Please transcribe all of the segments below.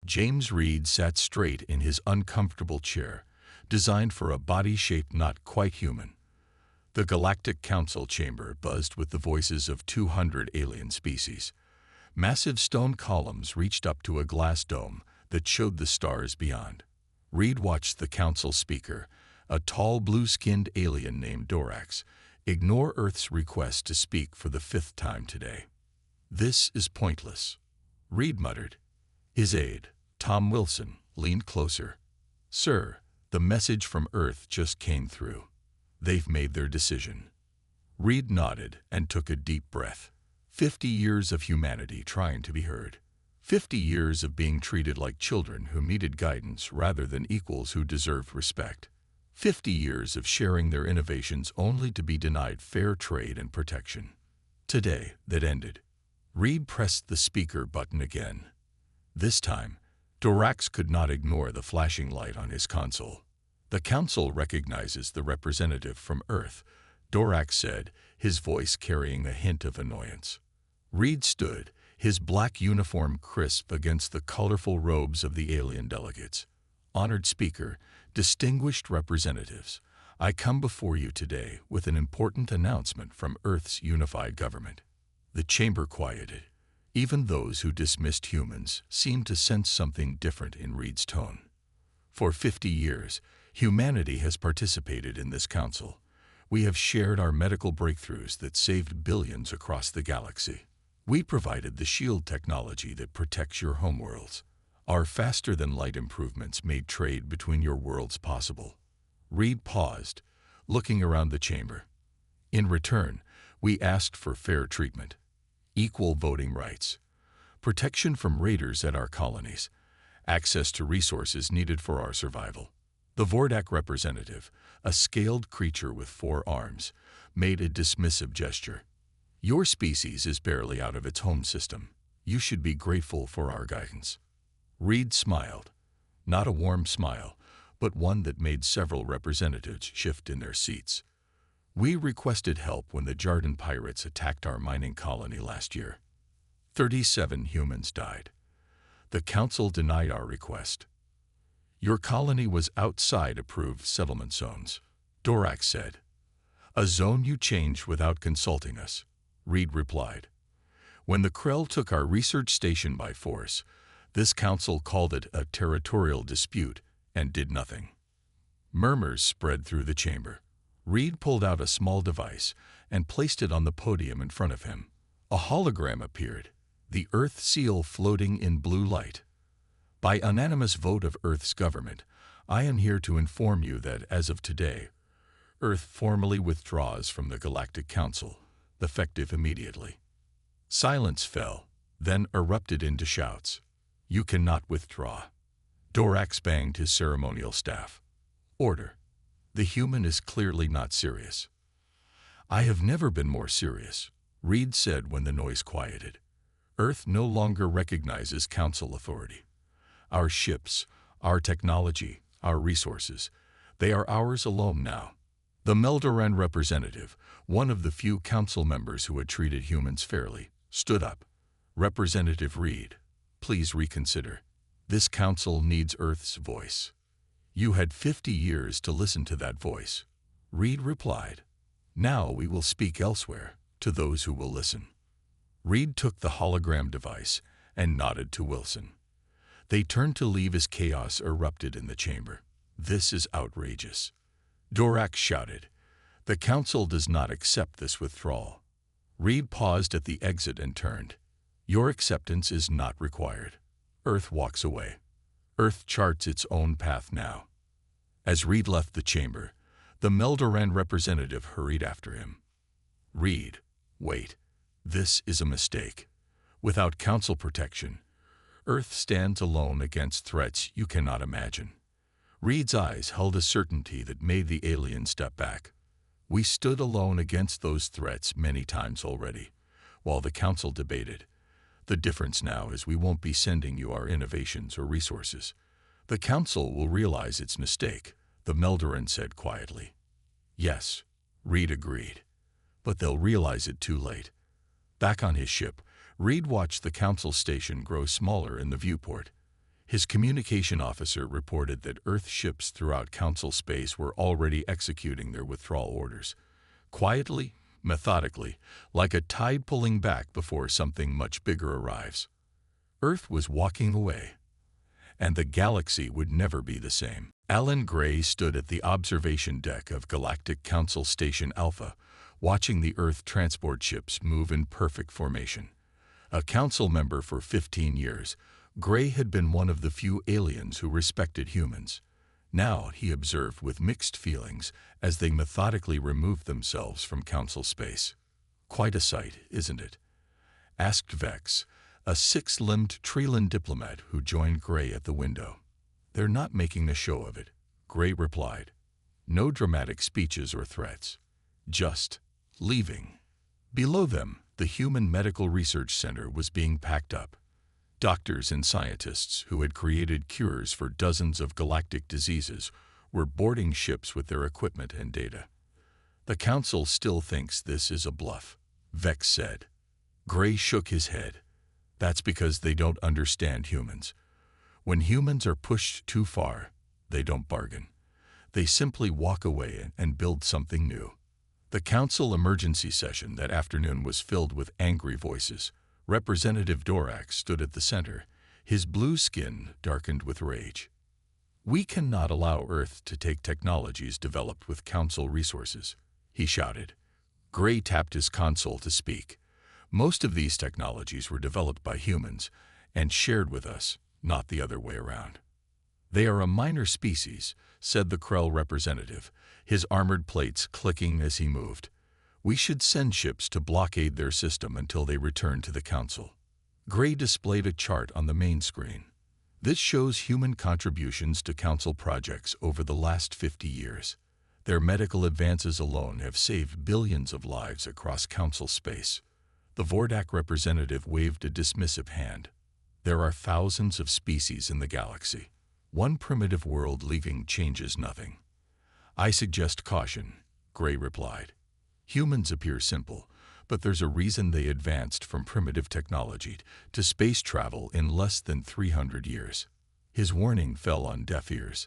James Reed sat straight in his uncomfortable chair, designed for a body shape not quite human. The Galactic Council chamber buzzed with the voices of 200 alien species. Massive stone columns reached up to a glass dome that showed the stars beyond. Reed watched the council speaker, a tall blue-skinned alien named Dorax, ignore Earth's request to speak for the 5th time today. "This is pointless," Reed muttered. His aide, Tom Wilson, leaned closer. "Sir, the message from Earth just came through. They've made their decision." Reed nodded and took a deep breath. 50 years of humanity trying to be heard. 50 years of being treated like children who needed guidance rather than equals who deserved respect. 50 years of sharing their innovations only to be denied fair trade and protection. Today, that ended. Reed pressed the speaker button again. This time, Dorax could not ignore the flashing light on his console. "The Council recognizes the representative from Earth," Dorax said, his voice carrying a hint of annoyance. Reed stood, his black uniform crisp against the colorful robes of the alien delegates. "Honored Speaker, distinguished representatives, I come before you today with an important announcement from Earth's unified government." The chamber quieted. Even those who dismissed humans seemed to sense something different in Reed's tone. For 50 years, humanity has participated in this council. We have shared our medical breakthroughs that saved billions across the galaxy. We provided the shield technology that protects your homeworlds. Our faster-than-light improvements made trade between your worlds possible. Reed paused, looking around the chamber. In return, we asked for fair treatment, equal voting rights, protection from raiders at our colonies, access to resources needed for our survival. The Vordak representative, a scaled creature with 4 arms, made a dismissive gesture. "Your species is barely out of its home system. You should be grateful for our guidance." Reed smiled. Not a warm smile, but one that made several representatives shift in their seats. "We requested help when the Jarden pirates attacked our mining colony last year. 37 humans died. The Council denied our request. Your colony was outside approved settlement zones," Dorax said. "A zone you changed without consulting us," Reed replied. "When the Krell took our research station by force, this council called it a territorial dispute and did nothing." Murmurs spread through the chamber. Reed pulled out a small device and placed it on the podium in front of him. A hologram appeared, the Earth seal floating in blue light. "By unanimous vote of Earth's government, I am here to inform you that, as of today, Earth formally withdraws from the Galactic Council, effective immediately." Silence fell, then erupted into shouts. "You cannot withdraw." Dorax banged his ceremonial staff. "Order. The human is clearly not serious." "I have never been more serious," Reed said when the noise quieted. "Earth no longer recognizes Council authority. Our ships, our technology, our resources, they are ours alone now." The Meldoran representative, one of the few council members who had treated humans fairly, stood up. "Representative Reed, please reconsider. This council needs Earth's voice." "You had 50 years to listen to that voice," Reed replied. "Now we will speak elsewhere, to those who will listen." Reed took the hologram device and nodded to Wilson. They turned to leave as chaos erupted in the chamber. "This is outrageous," Dorax shouted. "The Council does not accept this withdrawal." Reed paused at the exit and turned. "Your acceptance is not required." Earth walks away. Earth charts its own path now. As Reed left the chamber, the Meldoran representative hurried after him. "Reed, wait. This is a mistake. Without Council protection, Earth stands alone against threats you cannot imagine." Reed's eyes held a certainty that made the alien step back. "We stood alone against those threats many times already, while the Council debated. The difference now is we won't be sending you our innovations or resources. The Council will realize its mistake," the Meldoran said quietly. "Yes," Reed agreed. "But they'll realize it too late." Back on his ship, Reed watched the Council station grow smaller in the viewport. His communication officer reported that Earth ships throughout Council space were already executing their withdrawal orders, quietly, methodically, like a tide pulling back before something much bigger arrives. Earth was walking away, and the galaxy would never be the same. Alan Gray stood at the observation deck of Galactic Council Station Alpha, watching the Earth transport ships move in perfect formation. A council member for 15 years, Gray had been one of the few aliens who respected humans. Now he observed with mixed feelings as they methodically removed themselves from council space. "Quite a sight, isn't it?" asked Vex, a six-limbed Treelan diplomat who joined Gray at the window. "They're not making a show of it," Gray replied. "No dramatic speeches or threats. Just leaving." Below them, the Human Medical Research Center was being packed up. Doctors and scientists who had created cures for dozens of galactic diseases were boarding ships with their equipment and data. "The Council still thinks this is a bluff," Vex said. Gray shook his head. "That's because they don't understand humans. When humans are pushed too far, they don't bargain. They simply walk away and build something new." The Council emergency session that afternoon was filled with angry voices. Representative Dorak stood at the center, his blue skin darkened with rage. "We cannot allow Earth to take technologies developed with Council resources," he shouted. Gray tapped his console to speak. "Most of these technologies were developed by humans and shared with us, not the other way around." "They are a minor species," said the Krell representative, his armored plates clicking as he moved. "We should send ships to blockade their system until they return to the Council." Gray displayed a chart on the main screen. "This shows human contributions to Council projects over the last 50 years. Their medical advances alone have saved billions of lives across Council space." The Vordak representative waved a dismissive hand. "There are thousands of species in the galaxy. One primitive world leaving changes nothing." "I suggest caution," Gray replied. "Humans appear simple, but there's a reason they advanced from primitive technology to space travel in less than 300 years. His warning fell on deaf ears.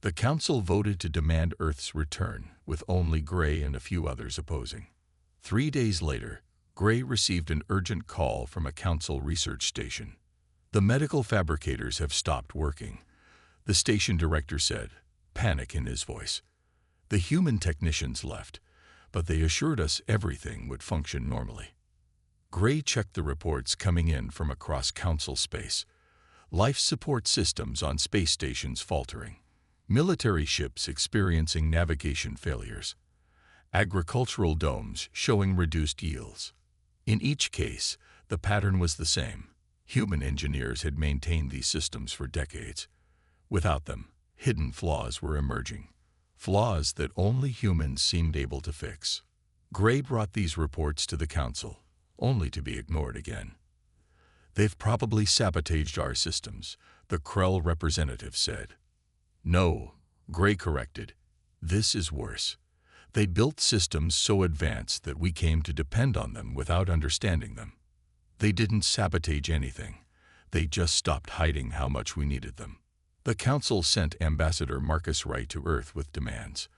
The Council voted to demand Earth's return, with only Gray and a few others opposing. 3 days later, Gray received an urgent call from a Council research station. "The medical fabricators have stopped working," the station director said, panic in his voice. "The human technicians left, but they assured us everything would function normally." Gray checked the reports coming in from across Council space. Life support systems on space stations faltering. Military ships experiencing navigation failures. Agricultural domes showing reduced yields. In each case, the pattern was the same. Human engineers had maintained these systems for decades. Without them, hidden flaws were emerging. Flaws that only humans seemed able to fix. Gray brought these reports to the Council, only to be ignored again. "They've probably sabotaged our systems," the Krell representative said. "No," Gray corrected. "This is worse. They built systems so advanced that we came to depend on them without understanding them. They didn't sabotage anything. They just stopped hiding how much we needed them." The Council sent Ambassador Marcus Wright to Earth with demands.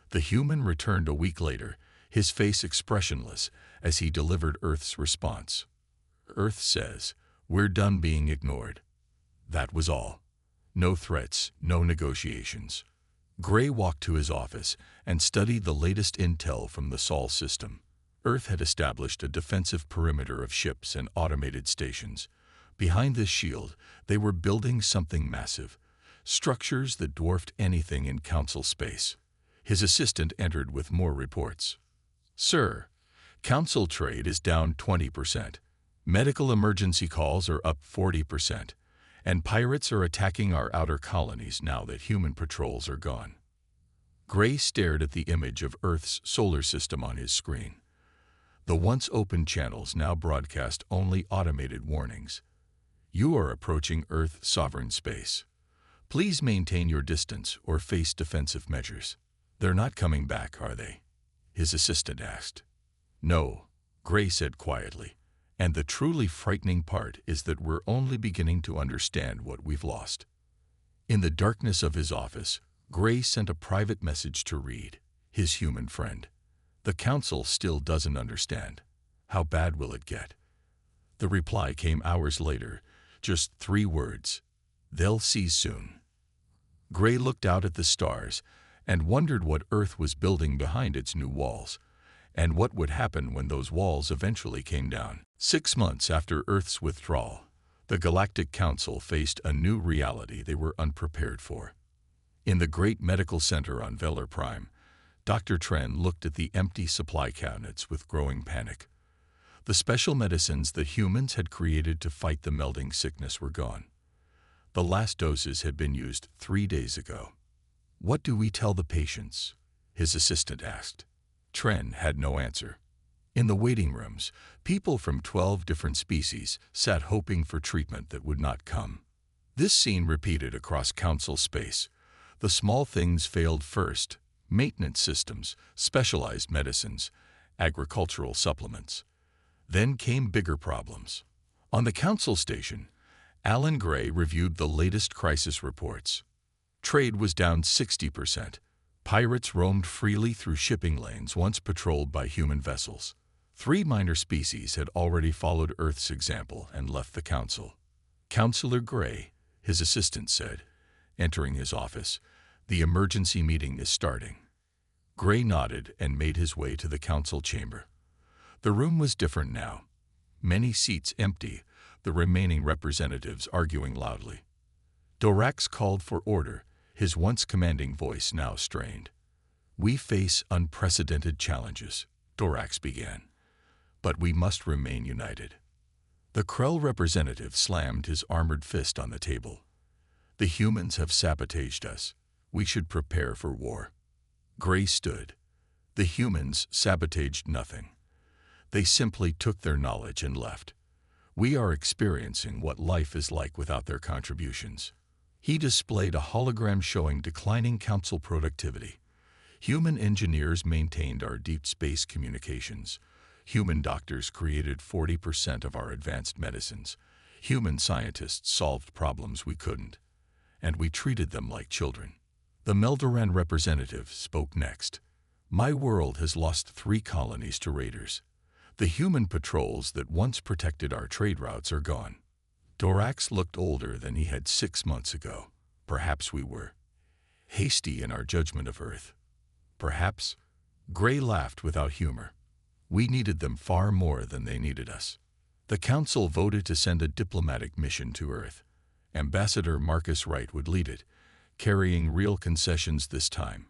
The human returned a week later, his face expressionless as he delivered Earth's response. "Earth says, we're done being ignored." That was all. No threats, no negotiations. Gray walked to his office and studied the latest intel from the Sol system. Earth had established a defensive perimeter of ships and automated stations. Behind this shield, they were building something massive. Structures that dwarfed anything in Council space. His assistant entered with more reports. "Sir, Council trade is down 20%. Medical emergency calls are up 40%. And pirates are attacking our outer colonies now that human patrols are gone." Gray stared at the image of Earth's solar system on his screen. The once open channels now broadcast only automated warnings. "You are approaching Earth sovereign space. Please maintain your distance or face defensive measures." "They're not coming back, are they?" his assistant asked. "No," Gray said quietly, And the truly frightening part is that we're only beginning to understand what we've lost. In the darkness of his office, Gray sent a private message to Reed, his human friend. The council still doesn't understand. How bad will it get? The reply came hours later, just 3 words. They'll see soon. Gray looked out at the stars and wondered what Earth was building behind its new walls, and what would happen when those walls eventually came down. 6 months after Earth's withdrawal, the Galactic Council faced a new reality they were unprepared for. In the great medical center on Velar Prime, Dr. Tren looked at the empty supply cabinets with growing panic. The special medicines that humans had created to fight the melding sickness were gone. The last doses had been used 3 days ago. "What do we tell the patients?" his assistant asked. Tren had no answer. In the waiting rooms, people from 12 different species sat hoping for treatment that would not come. This scene repeated across council space. The small things failed first: maintenance systems, specialized medicines, agricultural supplements. Then came bigger problems. On the council station, Alan Gray reviewed the latest crisis reports. Trade was down 60%. Pirates roamed freely through shipping lanes once patrolled by human vessels. 3 minor species had already followed Earth's example and left the council. "Counselor Gray," his assistant said, entering his office, "the emergency meeting is starting." Gray nodded and made his way to the council chamber. The room was different now. Many seats empty, the remaining representatives arguing loudly. Dorax called for order, his once commanding voice now strained. "We face unprecedented challenges," Dorax began, "but we must remain united." The Krell representative slammed his armored fist on the table. "The humans have sabotaged us. We should prepare for war." Gray stood. "The humans sabotaged nothing. They simply took their knowledge and left. We are experiencing what life is like without their contributions." He displayed a hologram showing declining council productivity. Human engineers maintained our deep space communications. Human doctors created 40% of our advanced medicines. Human scientists solved problems we couldn't. And we treated them like children. The Meldoran representative spoke next. "My world has lost 3 colonies to raiders. The human patrols that once protected our trade routes are gone." Dorax looked older than he had 6 months ago. "Perhaps we were hasty in our judgment of Earth. Perhaps." Gray laughed without humor. "We needed them far more than they needed us." The council voted to send a diplomatic mission to Earth. Ambassador Marcus Wright would lead it, carrying real concessions this time: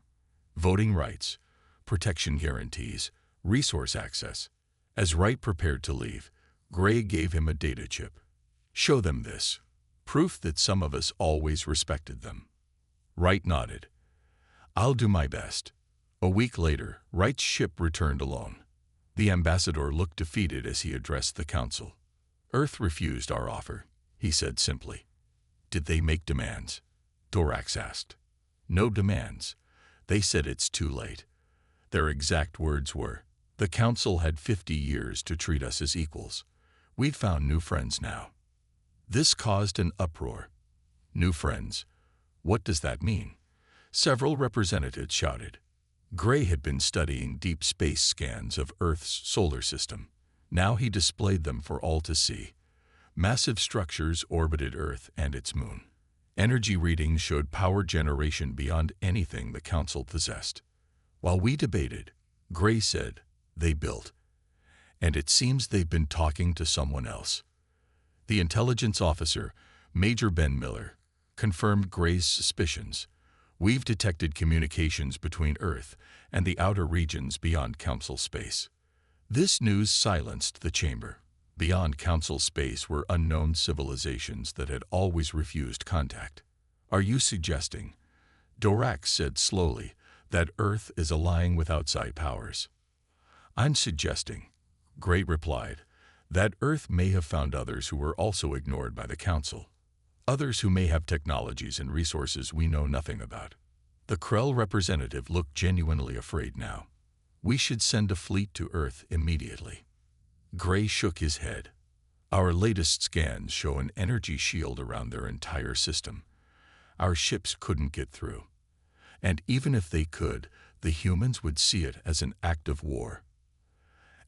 voting rights, protection guarantees, resource access. As Wright prepared to leave, Gray gave him a data chip. "Show them this. Proof that some of us always respected them." Wright nodded. "I'll do my best." A week later, Wright's ship returned alone. The ambassador looked defeated as he addressed the council. "Earth refused our offer," he said simply. "Did they make demands?" Dorax asked. "No demands. They said it's too late." Their exact words were, "The council had 50 years to treat us as equals. We've found new friends now." This caused an uproar. New friends? What does that mean? Several representatives shouted. Gray had been studying deep space scans of Earth's solar system. Now he displayed them for all to see. Massive structures orbited Earth and its moon. Energy readings showed power generation beyond anything the council possessed. While we debated, Gray said, "They built. And it seems they've been talking to someone else." The intelligence officer, Major Ben Miller, confirmed Gray's suspicions. "We've detected communications between Earth and the outer regions beyond council space." This news silenced the chamber. Beyond council space were unknown civilizations that had always refused contact. "Are you suggesting," Dorax said slowly, "that Earth is allying with outside powers?" "I'm suggesting," Gray replied, "that Earth may have found others who were also ignored by the Council. Others who may have technologies and resources we know nothing about." The Krell representative looked genuinely afraid now. "We should send a fleet to Earth immediately." Gray shook his head. Our latest scans show an energy shield around their entire system. Our ships couldn't get through. And even if they could, the humans would see it as an act of war.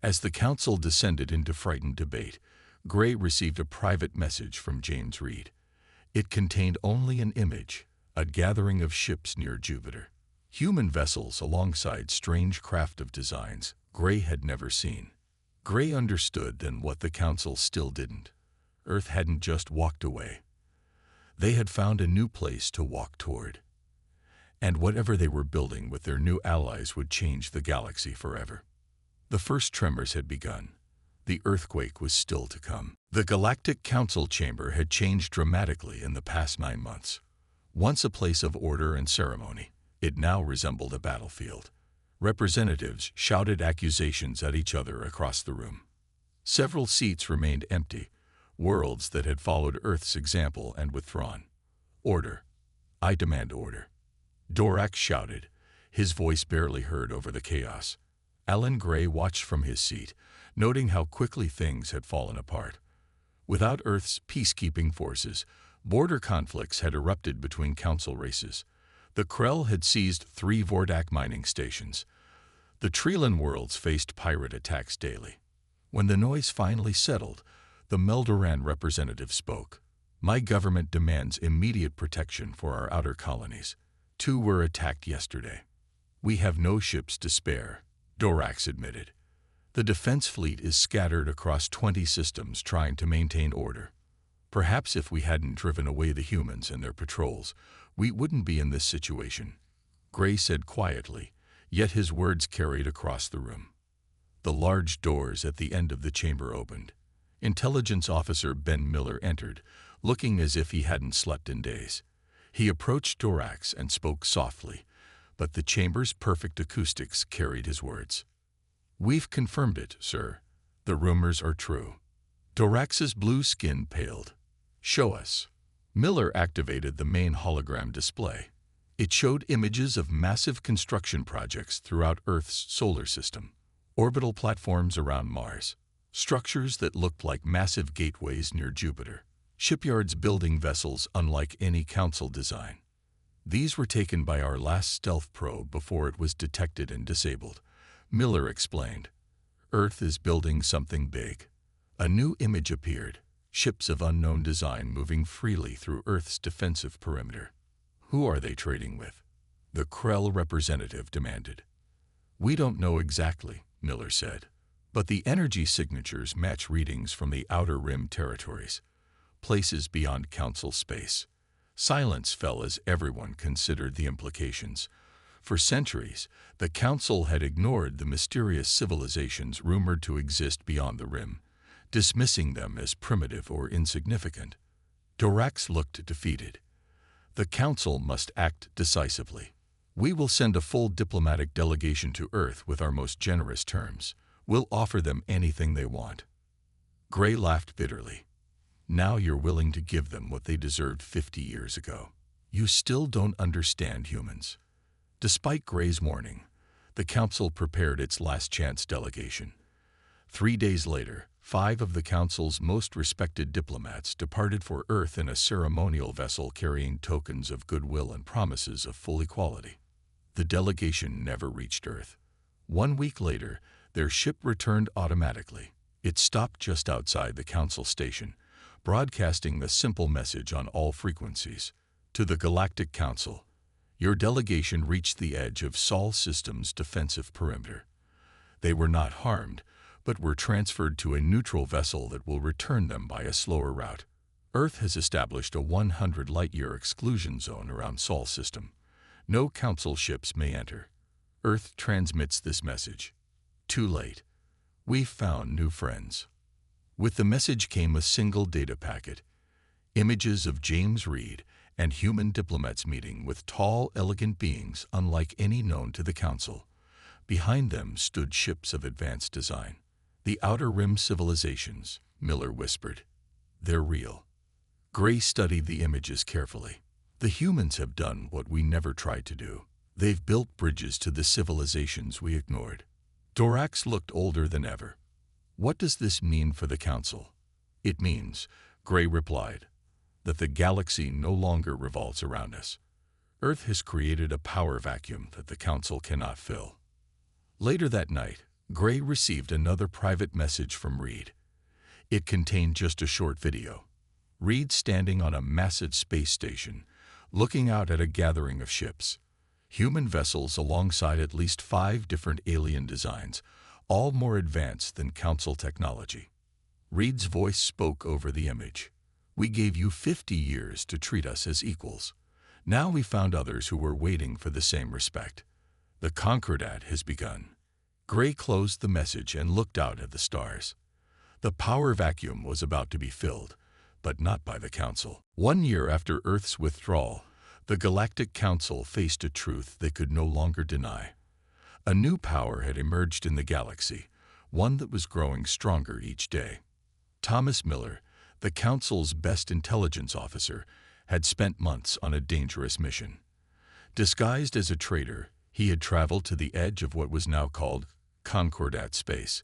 As the council descended into frightened debate, Gray received a private message from James Reed. It contained only an image, a gathering of ships near Jupiter. Human vessels alongside strange craft of designs Gray had never seen. Gray understood then what the council still didn't. Earth hadn't just walked away. They had found a new place to walk toward. And whatever they were building with their new allies would change the galaxy forever. The first tremors had begun. The earthquake was still to come. The Galactic Council chamber had changed dramatically in the past 9 months. Once a place of order and ceremony, it now resembled a battlefield. Representatives shouted accusations at each other across the room. Several seats remained empty, worlds that had followed Earth's example and withdrawn. Order. I demand order. Dorax shouted, his voice barely heard over the chaos. Alan Gray watched from his seat, noting how quickly things had fallen apart. Without Earth's peacekeeping forces, border conflicts had erupted between council races. The Krell had seized 3 Vordak mining stations. The Treelan worlds faced pirate attacks daily. When the noise finally settled, the Meldoran representative spoke. My government demands immediate protection for our outer colonies. 2 were attacked yesterday. We have no ships to spare, Dorax admitted. The defense fleet is scattered across 20 systems trying to maintain order. Perhaps if we hadn't driven away the humans and their patrols, we wouldn't be in this situation, Gray said quietly, yet his words carried across the room. The large doors at the end of the chamber opened. Intelligence Officer Ben Miller entered, looking as if he hadn't slept in days. He approached Dorax and spoke softly, but the chamber's perfect acoustics carried his words. We've confirmed it, sir. The rumors are true. Dorax's blue skin paled. Show us. Miller activated the main hologram display. It showed images of massive construction projects throughout Earth's solar system, orbital platforms around Mars, structures that looked like massive gateways near Jupiter, shipyards building vessels unlike any council design. These were taken by our last stealth probe before it was detected and disabled, Miller explained. Earth is building something big. A new image appeared, ships of unknown design moving freely through Earth's defensive perimeter. Who are they trading with? The Krell representative demanded. We don't know exactly, Miller said, but the energy signatures match readings from the Outer Rim territories, places beyond Council space. Silence fell as everyone considered the implications. For centuries, the Council had ignored the mysterious civilizations rumored to exist beyond the Rim, dismissing them as primitive or insignificant. Dorax looked defeated. The Council must act decisively. We will send a full diplomatic delegation to Earth with our most generous terms. We'll offer them anything they want. Gray laughed bitterly. Now you're willing to give them what they deserved 50 years ago. You still don't understand humans. Despite Gray's warning, the Council prepared its last chance delegation. 3 days later, 5 of the Council's most respected diplomats departed for Earth in a ceremonial vessel carrying tokens of goodwill and promises of full equality. The delegation never reached Earth. 1 week later, their ship returned automatically. It stopped just outside the Council station, broadcasting the simple message on all frequencies. To the Galactic Council, your delegation reached the edge of Sol System's defensive perimeter. They were not harmed, but were transferred to a neutral vessel that will return them by a slower route. Earth has established a 100 light-year exclusion zone around Sol System. No Council ships may enter. Earth transmits this message. Too late. We've found new friends. With the message came a single data packet, images of James Reed and human diplomats meeting with tall, elegant beings unlike any known to the Council. Behind them stood ships of advanced design. The Outer Rim civilizations, Miller whispered. They're real. Gray studied the images carefully. The humans have done what we never tried to do. They've built bridges to the civilizations we ignored. Dorax looked older than ever. What does this mean for the Council? It means, Gray replied, that the galaxy no longer revolves around us. Earth has created a power vacuum that the Council cannot fill. Later that night, Gray received another private message from Reed. It contained just a short video. Reed standing on a massive space station, looking out at a gathering of ships. Human vessels alongside at least 5 different alien designs, all more advanced than Council technology. Reed's voice spoke over the image. We gave you 50 years to treat us as equals. Now we found others who were waiting for the same respect. The Concordat has begun. Gray closed the message and looked out at the stars. The power vacuum was about to be filled, but not by the Council. 1 year after Earth's withdrawal, the Galactic Council faced a truth they could no longer deny. A new power had emerged in the galaxy, one that was growing stronger each day. Thomas Miller, the Council's best intelligence officer, had spent months on a dangerous mission. Disguised as a traitor, he had traveled to the edge of what was now called Concordat space,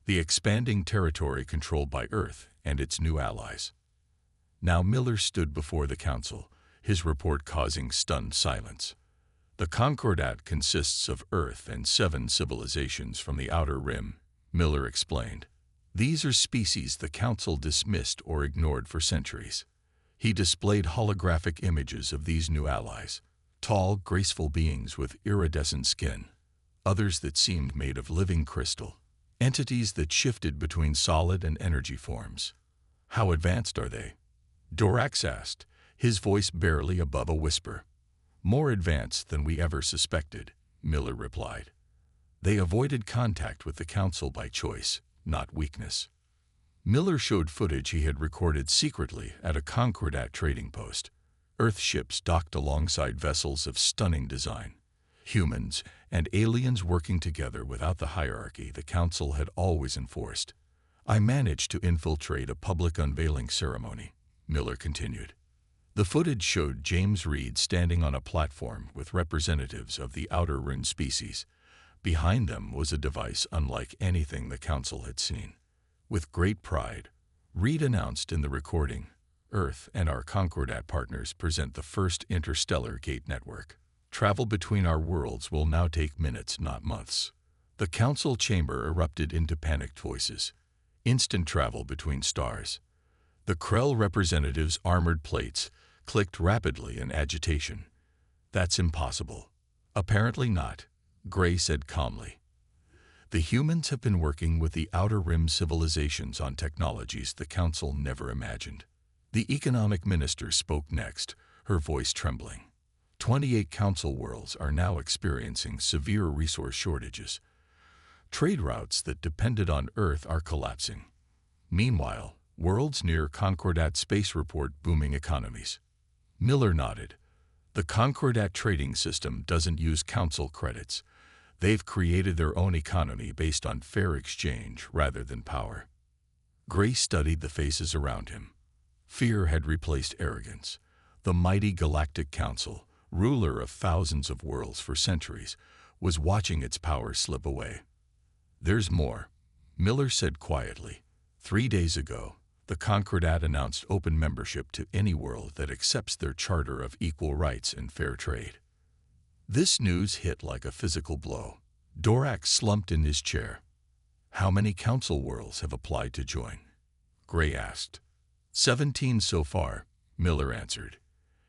the expanding territory controlled by Earth and its new allies. Now Miller stood before the Council, his report causing stunned silence. The Concordat consists of Earth and 7 civilizations from the Outer Rim, Miller explained. These are species the Council dismissed or ignored for centuries. He displayed holographic images of these new allies, tall, graceful beings with iridescent skin, others that seemed made of living crystal, entities that shifted between solid and energy forms. How advanced are they? Dorax asked, his voice barely above a whisper. More advanced than we ever suspected, Miller replied. They avoided contact with the Council by choice, not weakness. Miller showed footage he had recorded secretly at a Concordat trading post. Earth ships docked alongside vessels of stunning design. Humans and aliens working together without the hierarchy the Council had always enforced. I managed to infiltrate a public unveiling ceremony, Miller continued. The footage showed James Reed standing on a platform with representatives of the Outer Rim species. Behind them was a device unlike anything the Council had seen. With great pride, Reed announced in the recording, Earth and our Concordat partners present the first interstellar gate network. Travel between our worlds will now take minutes, not months. The Council chamber erupted into panicked voices. Instant travel between stars. The Krell representatives' armored plates clicked rapidly in agitation. That's impossible. Apparently not, Gray said calmly. The humans have been working with the Outer Rim civilizations on technologies the Council never imagined. The economic minister spoke next, her voice trembling. 28 Council worlds are now experiencing severe resource shortages. Trade routes that depended on Earth are collapsing. Meanwhile, worlds near Concordat space report booming economies. Miller nodded. The Concordat trading system doesn't use Council credits. They've created their own economy based on fair exchange rather than power. Gray studied the faces around him. Fear had replaced arrogance. The mighty Galactic Council, ruler of thousands of worlds for centuries, was watching its power slip away. There's more, Miller said quietly. 3 days ago, the Concordat announced open membership to any world that accepts their charter of equal rights and fair trade. This news hit like a physical blow. Dorax slumped in his chair. How many Council worlds have applied to join? Gray asked. 17 so far, Miller answered,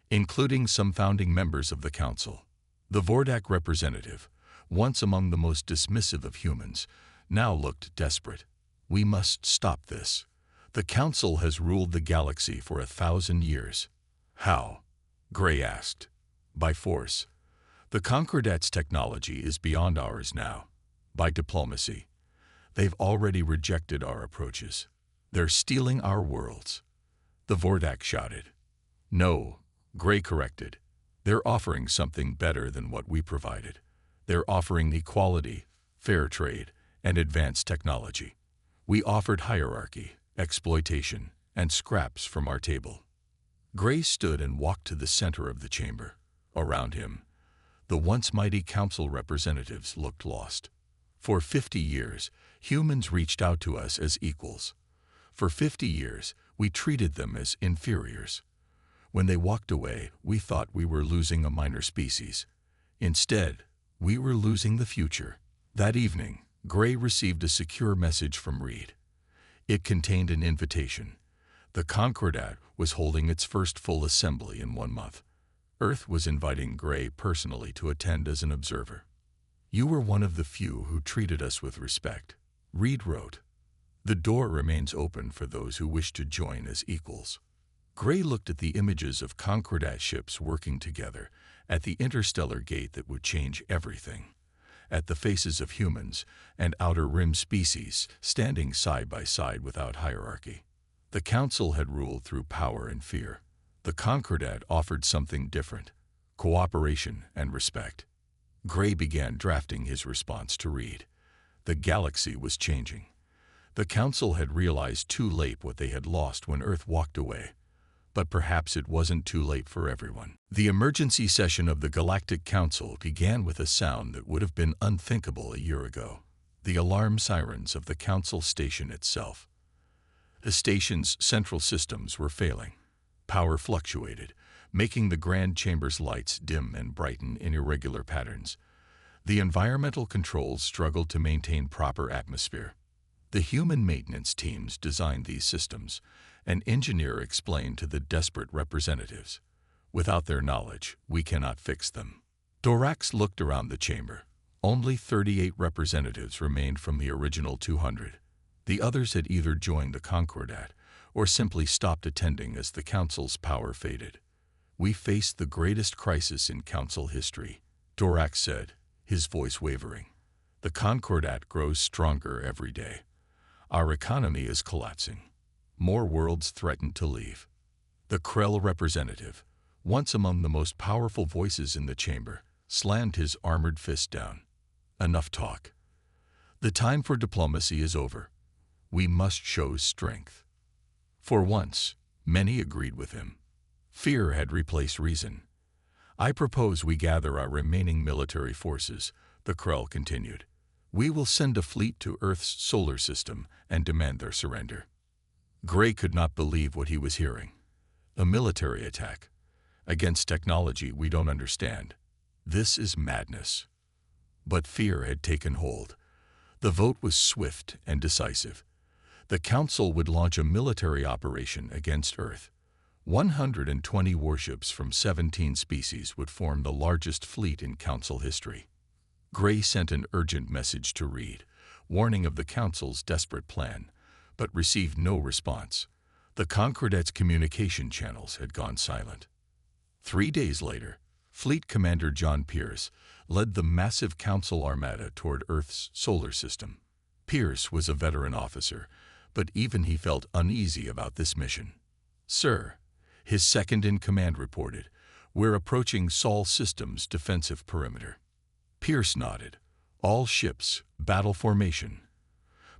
including some founding members of the Council. The Vordak representative, once among the most dismissive of humans, now looked desperate. We must stop this. The Council has ruled the galaxy for 1,000 years. How? Gray asked. By force. The Concordat's technology is beyond ours now. By diplomacy. They've already rejected our approaches. They're stealing our worlds. The Vordak shouted. No, Gray corrected. They're offering something better than what we provided. They're offering equality, fair trade, and advanced technology. We offered hierarchy, exploitation, and scraps from our table. Gray stood and walked to the center of the chamber. Around him, the once mighty Council representatives looked lost. For 50 years, humans reached out to us as equals. For 50 years, we treated them as inferiors. When they walked away, we thought we were losing a minor species. Instead, we were losing the future. That evening, Gray received a secure message from Reed. It contained an invitation. The Concordat was holding its first full assembly in 1 month. Earth was inviting Gray personally to attend as an observer. "You were one of the few who treated us with respect," Reed wrote. "The door remains open for those who wish to join as equals." Gray looked at the images of Concordat ships working together, at the interstellar gate that would change everything, at the faces of humans and outer rim species standing side by side without hierarchy. The Council had ruled through power and fear. The Concordat offered something different: cooperation and respect. Gray began drafting his response to Reed. The galaxy was changing. The Council had realized too late what they had lost when Earth walked away. But perhaps it wasn't too late for everyone. The emergency session of the Galactic Council began with a sound that would have been unthinkable a year ago: the alarm sirens of the Council station itself. The station's central systems were failing. Power fluctuated, making the Grand Chamber's lights dim and brighten in irregular patterns. The environmental controls struggled to maintain proper atmosphere. The human maintenance teams designed these systems. An engineer explained to the desperate representatives, "Without their knowledge, we cannot fix them." Dorax looked around the chamber. Only 38 representatives remained from the original 200. The others had either joined the Concordat or simply stopped attending as the Council's power faded. "We face the greatest crisis in Council history," Dorax said, his voice wavering. "The Concordat grows stronger every day. Our economy is collapsing. More worlds threaten to leave." The Krell representative, once among the most powerful voices in the chamber, slammed his armored fist down. "Enough talk. The time for diplomacy is over. We must show strength." For once, many agreed with him. Fear had replaced reason. "I propose we gather our remaining military forces," the Krell continued. "We will send a fleet to Earth's solar system and demand their surrender." Gray could not believe what he was hearing. A military attack against technology we don't understand. This is madness. But fear had taken hold. The vote was swift and decisive. The Council would launch a military operation against Earth. 120 warships from 17 species would form the largest fleet in Council history. Gray sent an urgent message to Reed, warning of the Council's desperate plan, but received no response. The Concordat's communication channels had gone silent. 3 days later, Fleet Commander John Pierce led the massive Council armada toward Earth's solar system. Pierce was a veteran officer, but even he felt uneasy about this mission. "Sir," his second-in-command reported, "we're approaching Sol System's defensive perimeter." Pierce nodded. "All ships, battle formation.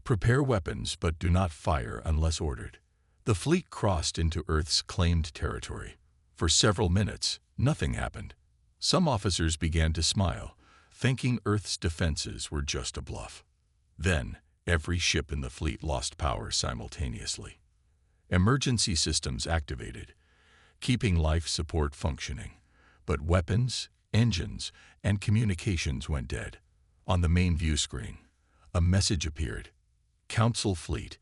Prepare weapons, but do not fire unless ordered." The fleet crossed into Earth's claimed territory. For several minutes, nothing happened. Some officers began to smile, thinking Earth's defenses were just a bluff. Then, every ship in the fleet lost power simultaneously. Emergency systems activated, keeping life support functioning, but weapons, engines, and communications went dead. On the main view screen, a message appeared. "Council Fleet,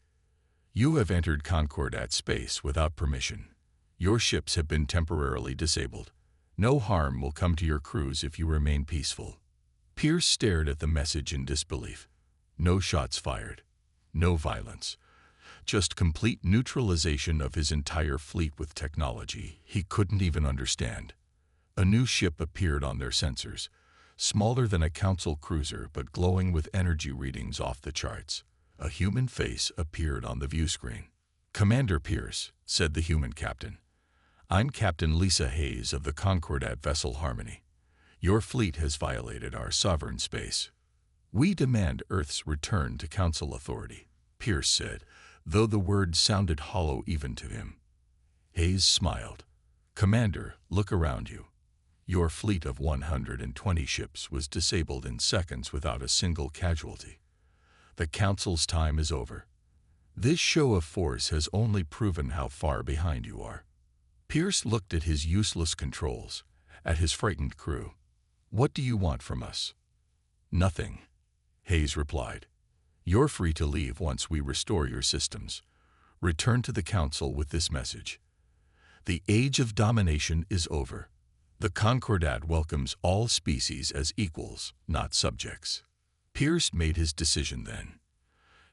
you have entered Concordat space without permission. Your ships have been temporarily disabled. No harm will come to your crews if you remain peaceful." Pierce stared at the message in disbelief. No shots fired. No violence. Just complete neutralization of his entire fleet with technology he couldn't even understand. A new ship appeared on their sensors, smaller than a Council cruiser but glowing with energy readings off the charts. A human face appeared on the view screen. "Commander Pierce," said the human captain. "I'm Captain Lisa Hayes of the Concordat vessel Harmony. Your fleet has violated our sovereign space. We demand Earth's return to Council authority," Pierce said, though the words sounded hollow even to him. Hayes smiled. "Commander, look around you. Your fleet of 120 ships was disabled in seconds without a single casualty. The Council's time is over. This show of force has only proven how far behind you are. Pierce looked at his useless controls, at his frightened crew. What do you want from us? Nothing, Hayes replied. You're free to leave once we restore your systems. Return to the Council with this message. The age of domination is over. The Concordat welcomes all species as equals, not subjects. Pierce made his decision then.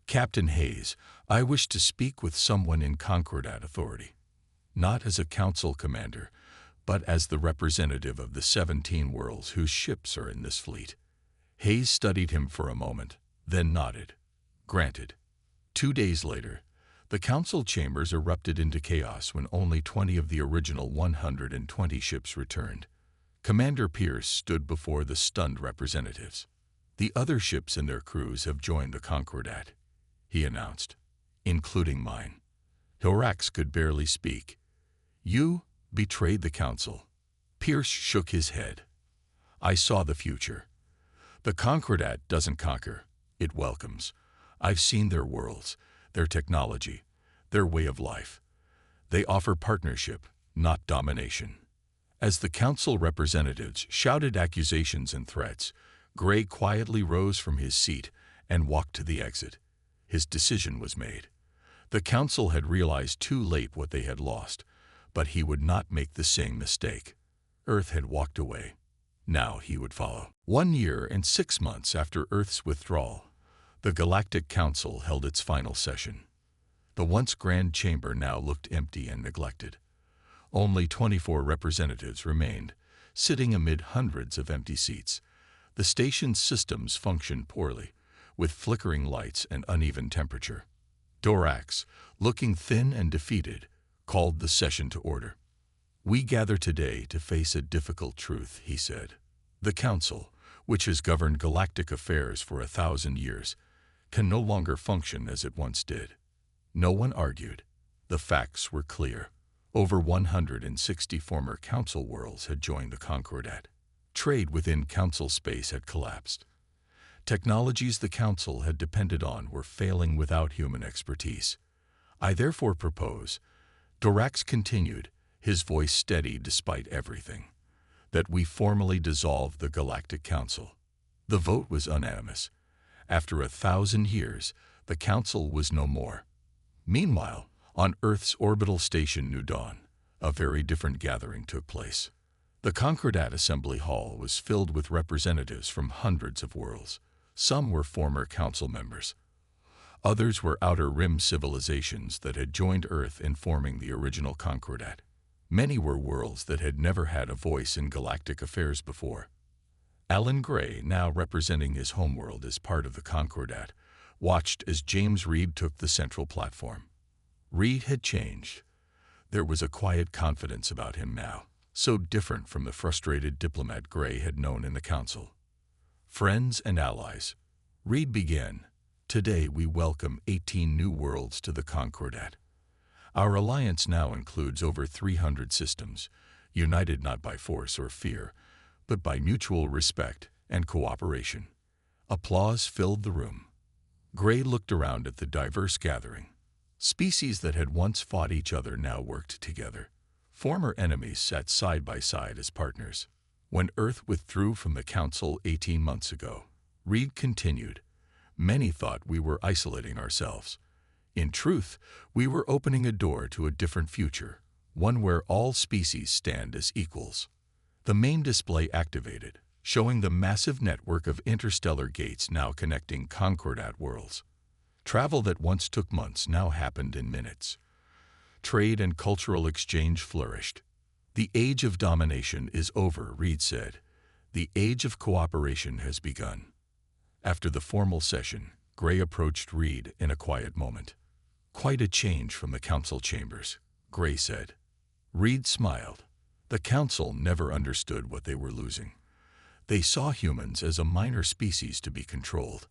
Captain Hayes, I wish to speak with someone in Concordat authority. Not as a council commander, but as the representative of the 17 worlds whose ships are in this fleet. Hayes studied him for a moment, then nodded. Granted. 2 days later, the council chambers erupted into chaos when only 20 of the original 120 ships returned. Commander Pierce stood before the stunned representatives. The other ships and their crews have joined the Concordat, he announced, including mine. Orcs could barely speak. You betrayed the council. Pierce shook his head. I saw the future. The Concordat doesn't conquer, it welcomes. I've seen their worlds, their technology, their way of life. They offer partnership, not domination. As the council representatives shouted accusations and threats, Gray quietly rose from his seat and walked to the exit. His decision was made. The council had realized too late what they had lost, but he would not make the same mistake. Earth had walked away. Now he would follow. 1 year and 6 months after Earth's withdrawal, the Galactic Council held its final session. The once grand chamber now looked empty and neglected. Only 24 representatives remained, sitting amid hundreds of empty seats. The station's systems functioned poorly, with flickering lights and uneven temperature. Dorax, looking thin and defeated, called the session to order. We gather today to face a difficult truth, he said. The Council, which has governed galactic affairs for 1,000 years, can no longer function as it once did. No one argued. The facts were clear. Over 160 former Council worlds had joined the Concordat. Trade within Council space had collapsed. Technologies the Council had depended on were failing without human expertise. I therefore propose, Dorax continued, his voice steady despite everything, that we formally dissolve the Galactic Council. The vote was unanimous. After 1,000 years, the Council was no more. Meanwhile, on Earth's orbital station New Dawn, a very different gathering took place. The Concordat Assembly Hall was filled with representatives from hundreds of worlds. Some were former Council members. Others were Outer Rim civilizations that had joined Earth in forming the original Concordat. Many were worlds that had never had a voice in galactic affairs before. Alan Gray, now representing his homeworld as part of the Concordat, watched as James Reed took the central platform. Reed had changed. There was a quiet confidence about him now, so different from the frustrated diplomat Gray had known in the Council. Friends and allies, Reed began. Today we welcome 18 new worlds to the Concordat. Our alliance now includes over 300 systems, united not by force or fear, but by mutual respect and cooperation. Applause filled the room. Gray looked around at the diverse gathering. Species that had once fought each other now worked together. Former enemies sat side by side as partners. When Earth withdrew from the Council 18 months ago, Reed continued, many thought we were isolating ourselves. In truth, we were opening a door to a different future, one where all species stand as equals. The main display activated, showing the massive network of interstellar gates now connecting Concordat worlds. Travel that once took months now happened in minutes. Trade and cultural exchange flourished. The age of domination is over, Reed said. The age of cooperation has begun. After the formal session, Gray approached Reed in a quiet moment. Quite a change from the Council chambers, Gray said. Reed smiled. The Council never understood what they were losing. They saw humans as a minor species to be controlled.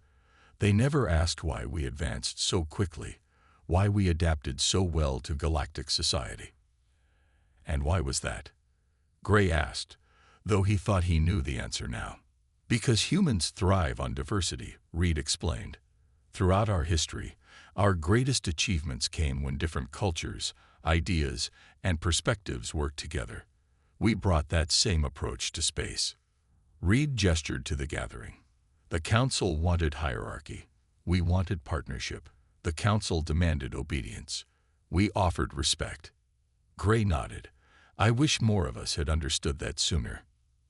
They never asked why we advanced so quickly, why we adapted so well to galactic society. And why was that? Gray asked, though he thought he knew the answer now. Because humans thrive on diversity, Reed explained. Throughout our history, Our greatest achievements came when different cultures, ideas, and perspectives worked together. We brought that same approach to space. Reed gestured to the gathering. The council wanted hierarchy. We wanted partnership. The council demanded obedience. We offered respect. Gray nodded. I wish more of us had understood that sooner.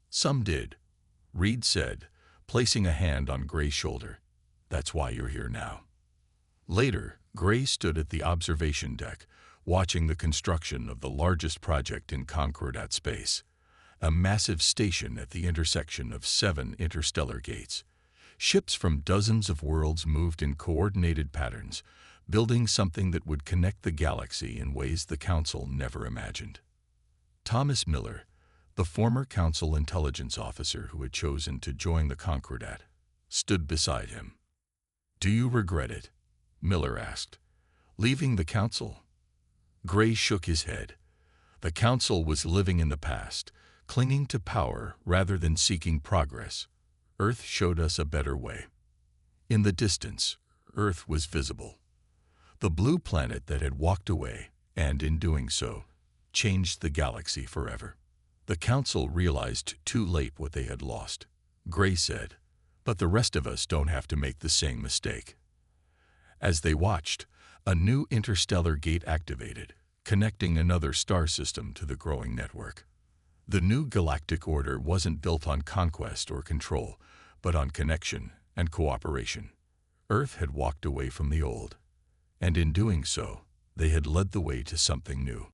Some did, Reed said, placing a hand on Gray's shoulder. That's why you're here now. Later, Gray stood at the observation deck, watching the construction of the largest project in Concordat space, a massive station at the intersection of 7 interstellar gates. Ships from dozens of worlds moved in coordinated patterns, building something that would connect the galaxy in ways the Council never imagined. Thomas Miller, the former Council intelligence officer who had chosen to join the Concordat, stood beside him. Do you regret it? Miller asked. Leaving the Council? Gray shook his head. The Council was living in the past, clinging to power rather than seeking progress. Earth showed us a better way. In the distance, Earth was visible. The blue planet that had walked away, and in doing so, changed the galaxy forever. The Council realized too late what they had lost. Gray said, but the rest of us don't have to make the same mistake. As they watched, a new interstellar gate activated, connecting another star system to the growing network. The new galactic order wasn't built on conquest or control, but on connection and cooperation. Earth had walked away from the old, and in doing so, they had led the way to something new.